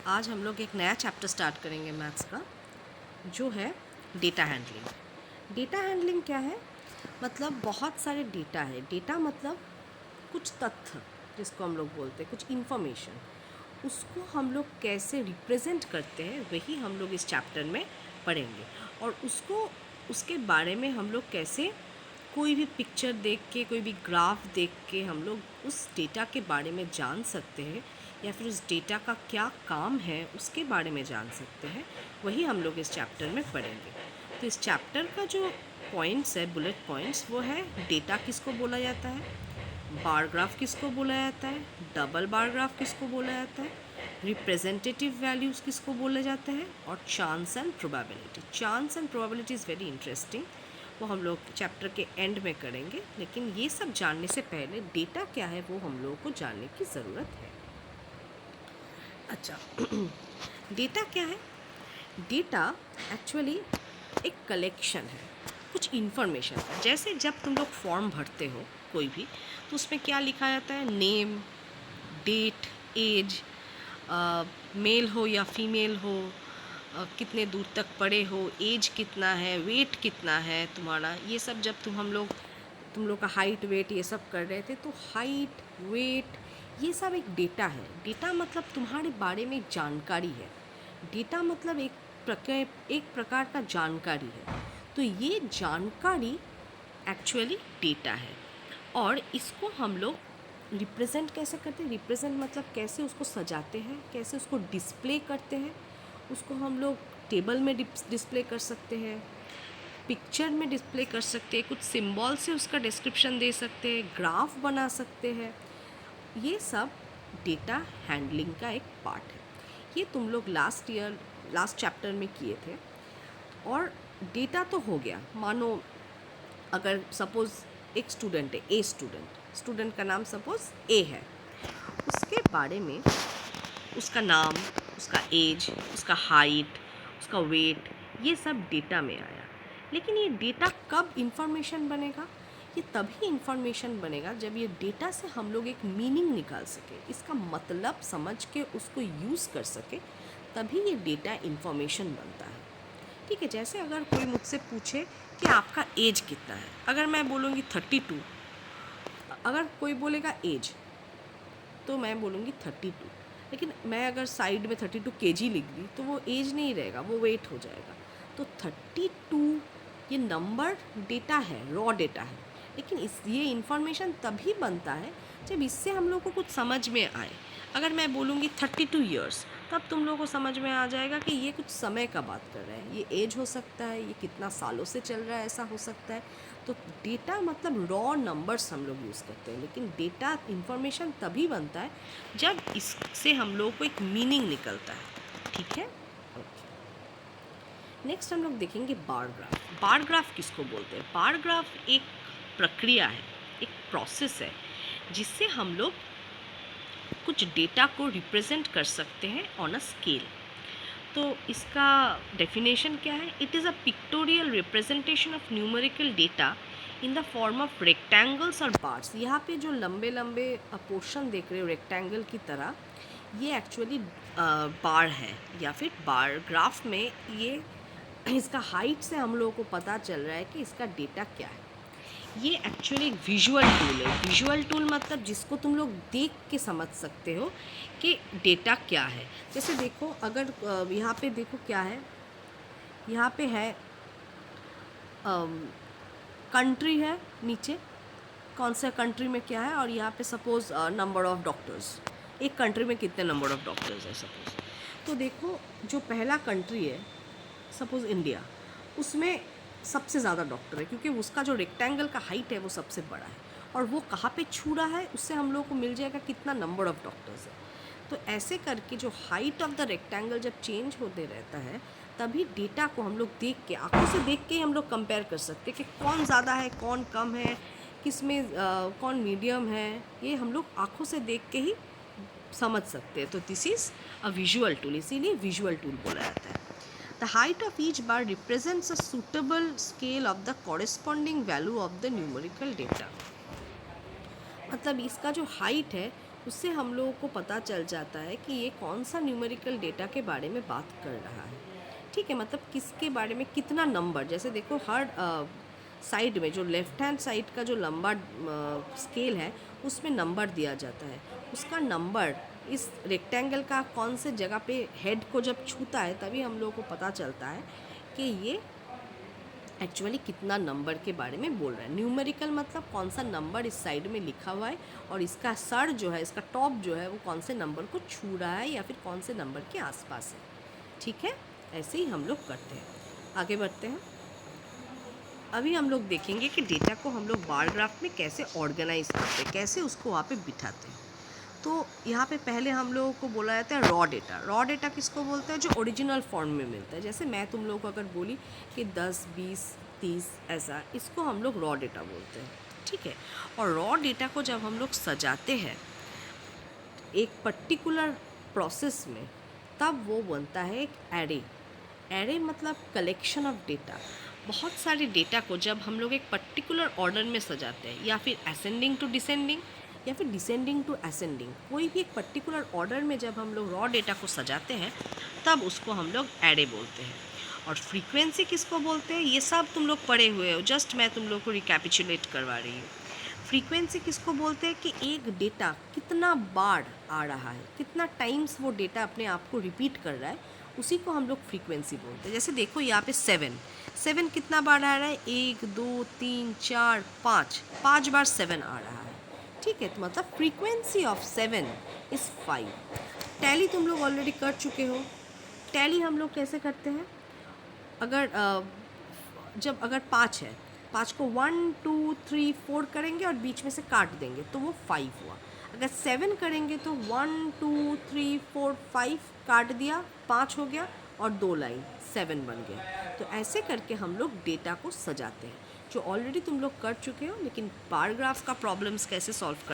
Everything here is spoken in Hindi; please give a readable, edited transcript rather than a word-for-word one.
आज हम लोग एक नया चैप्टर स्टार्ट करेंगे मैथ्स का, जो है डेटा हैंडलिंग। डेटा हैंडलिंग क्या है? मतलब बहुत सारे डेटा है। डेटा मतलब कुछ तथ्य, जिसको हम लोग बोलते हैं, कुछ इन्फॉर्मेशन, उसको हम लोग कैसे रिप्रेजेंट करते हैं, वही हम लोग इस चैप्टर में पढ़ेंगे। और उसके बारे में हम लोग कैसे कोई भी पिक्चर देख के, कोई भी ग्राफ देख के हम लोग उस डेटा के बारे में जान सकते हैं, या फिर उस डेटा का क्या काम है उसके बारे में जान सकते हैं। वही हम लोग इस चैप्टर में पढ़ेंगे। तो इस चैप्टर का जो पॉइंट्स है, बुलेट पॉइंट्स, वो है डेटा किसको बोला जाता है, बार ग्राफ किसको बोला जाता है, डबल बार ग्राफ किसको बोला जाता है, रिप्रेजेंटेटिव वैल्यूज़ किसको बोला जाता है, और chance and probability. Chance and probability is very interesting, वो हम लोग चैप्टर के एंड में करेंगे। लेकिन ये सब जानने से पहले डेटा क्या है वो हम लोगों को जानने की ज़रूरत है। अच्छा, डेटा क्या है? डेटा एक्चुअली एक कलेक्शन है, कुछ इन्फॉर्मेशन है। जैसे जब तुम लोग फॉर्म भरते हो कोई भी, तो उसमें क्या लिखा जाता है? नेम, डेट, एज, मेल हो या फीमेल हो, कितने दूर तक पढ़े हो, एज कितना है, वेट कितना है तुम्हारा, ये सब जब तुम लोग का हाइट वेट ये सब कर रहे थे, तो हाइट वेट ये सब एक डेटा है। डेटा मतलब तुम्हारे बारे में जानकारी है। डेटा मतलब एक प्रकार का जानकारी है। तो ये जानकारी एक्चुअली डेटा है, और इसको हम लोग रिप्रेजेंट कैसे करते हैं? रिप्रेजेंट मतलब कैसे उसको सजाते हैं, कैसे उसको डिस्प्ले करते हैं। उसको हम लोग टेबल में डिस्प्ले कर सकते हैं, पिक्चर में डिस्प्ले कर सकते हैं, कुछ सिंबल से उसका डिस्क्रिप्शन दे सकते हैं, ग्राफ बना सकते हैं। ये सब डेटा हैंडलिंग का एक पार्ट है। ये तुम लोग लास्ट चैप्टर में किए थे। और डेटा तो हो गया। मानो अगर सपोज़ एक स्टूडेंट है, स्टूडेंट का नाम सपोज़ ए है, उसके बारे में उसका नाम, उसका एज, उसका हाइट, उसका वेट, ये सब डेटा में आया। लेकिन ये डेटा कब इंफॉर्मेशन बनेगा? ये तभी इंफॉर्मेशन बनेगा जब ये डेटा से हम लोग एक मीनिंग निकाल सके, इसका मतलब समझ के उसको यूज़ कर सके, तभी ये डेटा इंफॉर्मेशन बनता है। ठीक है, जैसे अगर कोई मुझसे पूछे कि आपका एज कितना है, अगर मैं बोलूँगी 32, अगर कोई बोलेगा एज, तो मैं बोलूँगी 32। लेकिन मैं अगर साइड में 32 kg लिख दी, तो वो एज नहीं रहेगा, वो वेट हो जाएगा। तो 32 ये नंबर डेटा है, रॉ डेटा है। लेकिन ये इंफॉर्मेशन तभी बनता है जब इससे हम लोग को कुछ समझ में आए। अगर मैं बोलूँगी 32 ईयर्स, तब तुम लोगों को समझ में आ जाएगा कि ये कुछ समय का बात कर रहा है, ये एज हो सकता है, ये कितना सालों से चल रहा है, ऐसा हो सकता है। तो डेटा मतलब रॉ नंबर्स हम लोग यूज़ करते हैं। लेकिन डेटा इंफॉर्मेशन तभी बनता है जब इससे हम लोग को एक मीनिंग निकलता है। ठीक है, नेक्स्ट हम लोग देखेंगे बार ग्राफ। बार ग्राफ किसको बोलते हैं? बार ग्राफ एक प्रक्रिया है, एक प्रोसेस है, जिससे हम लोग कुछ डेटा को रिप्रेजेंट कर सकते हैं ऑन अ स्केल। तो इसका डेफिनेशन क्या है? It is a pictorial representation of numerical data in the form of rectangles और बार्स। यहाँ पे जो लंबे लंबे पोर्शन देख रहे हो रेक्टेंगल की तरह, ये एक्चुअली बार है, या फिर बार ग्राफ में ये इसका हाइट से हम लोगों को पता चल रहा है कि इसका डेटा क्या है। ये एक्चुअली एक विजुअल टूल है। विजुअल टूल मतलब जिसको तुम लोग देख के समझ सकते हो कि डेटा क्या है। जैसे देखो, अगर यहाँ पे देखो क्या है, यहाँ पे है कंट्री है नीचे, कौन से कंट्री में क्या है, और यहाँ पे सपोज़ नंबर ऑफ़ डॉक्टर्स, एक कंट्री में कितने नंबर ऑफ़ डॉक्टर्स है सपोज़। तो देखो, जो पहला कंट्री है सपोज़ इंडिया, उसमें सबसे ज़्यादा डॉक्टर है, क्योंकि उसका जो रेक्टेंगल का हाइट है वो सबसे बड़ा है, और वो कहाँ पे छू रहा है, उससे हम लोग को मिल जाएगा कितना नंबर ऑफ़ डॉक्टर्स है। तो ऐसे करके जो हाइट ऑफ द रेक्टेंगल जब चेंज होते रहता है, तभी डेटा को हम लोग देख के, आँखों से देख के ही हम लोग कंपेयर कर सकते हैं कि कौन ज़्यादा है, कौन कम है, किस में कौन मीडियम है। ये हम लोग आँखों से देख के ही समझ सकते हैं। तो this is a visual tool, इसीलिए विजुअल टूल बोला जाता है। The height of each bar represents a suitable scale of the corresponding value of the numerical data. मतलब इसका जो हाइट है उससे हम लोगों को पता चल जाता है कि ये कौन सा न्यूमेरिकल डेटा के बारे में बात कर रहा है। ठीक है, मतलब किसके बारे में कितना नंबर, जैसे देखो हर साइड में जो लेफ़्ट हैंड साइड का जो लंबा स्केल है उसमें नंबर दिया जाता है। उसका नंबर इस रेक्टेंगल का कौन से जगह पे हेड को जब छूता है तभी हम लोगों को पता चलता है कि ये एक्चुअली कितना नंबर के बारे में बोल रहा है। न्यूमेरिकल मतलब कौन सा नंबर इस साइड में लिखा हुआ है और इसका सर जो है, इसका टॉप जो है वो कौन से नंबर को छू रहा है या फिर कौन से नंबर के आसपास है। ठीक है, ऐसे ही हम लोग करते हैं। आगे बढ़ते हैं। अभी हम लोग देखेंगे कि डेटा को हम लोग बार ग्राफ में कैसे ऑर्गेनाइज करते हैं, कैसे उसको वहाँ पे बिठाते हैं। तो यहाँ पे पहले हम लोगों को बोला जाता है रॉ डेटा। रॉ डेटा किसको बोलते हैं? जो ओरिजिनल फॉर्म में मिलता है। जैसे मैं तुम लोगों को अगर बोली कि 10, 20, 30 ऐसा, इसको हम लोग रॉ डेटा बोलते हैं। ठीक है, और रॉ डेटा को जब हम लोग सजाते हैं एक पर्टिकुलर प्रोसेस में, तब वो बनता है एक एरे। एरे मतलब कलेक्शन ऑफ डेटा। बहुत सारे डेटा को जब हम लोग एक पर्टिकुलर ऑर्डर में सजाते हैं, या फिर असेंडिंग टू डिसेंडिंग या फिर डिसेंडिंग टू असेंडिंग, कोई भी एक पर्टिकुलर ऑर्डर में जब हम लोग रॉ डेटा को सजाते हैं तब उसको हम लोग एरे बोलते हैं। और फ्रीक्वेंसी किसको बोलते हैं? ये सब तुम लोग पढ़े हुए हो, जस्ट मैं तुम लोग को रिकैपिचुलेट करवा रही हूँ। फ्रीक्वेंसी किसको बोलते हैं? कि एक डेटा कितना बार आ रहा है, कितना टाइम्स वो डेटा अपने आप को रिपीट कर रहा है, उसी को हम लोग फ्रीक्वेंसी बोलते हैं। जैसे देखो यहाँ पे 7 कितना बार आ रहा है? 1, 2, 3, 4, 5 बार 7 आ रहा है। ठीक है, तो मतलब फ्रीक्वेंसी ऑफ 7 इज़ 5। टैली तुम लोग ऑलरेडी कर चुके हो। टैली हम लोग कैसे करते हैं? अगर अगर 5 है, 5 को 1, 2, 3, 4 करेंगे और बीच में से काट देंगे तो वो 5 हुआ। अगर 7 करेंगे तो 1, 2, 3, 4, 5 काट दिया, 5 हो गया और 2 लाइन 7 बन गया। तो ऐसे करके हम लोग डेटा को सजाते हैं, जो ऑलरेडी तुम लोग कर चुके हो। लेकिन बार ग्राफ का प्रॉब्लम्स कैसे सॉल्व कर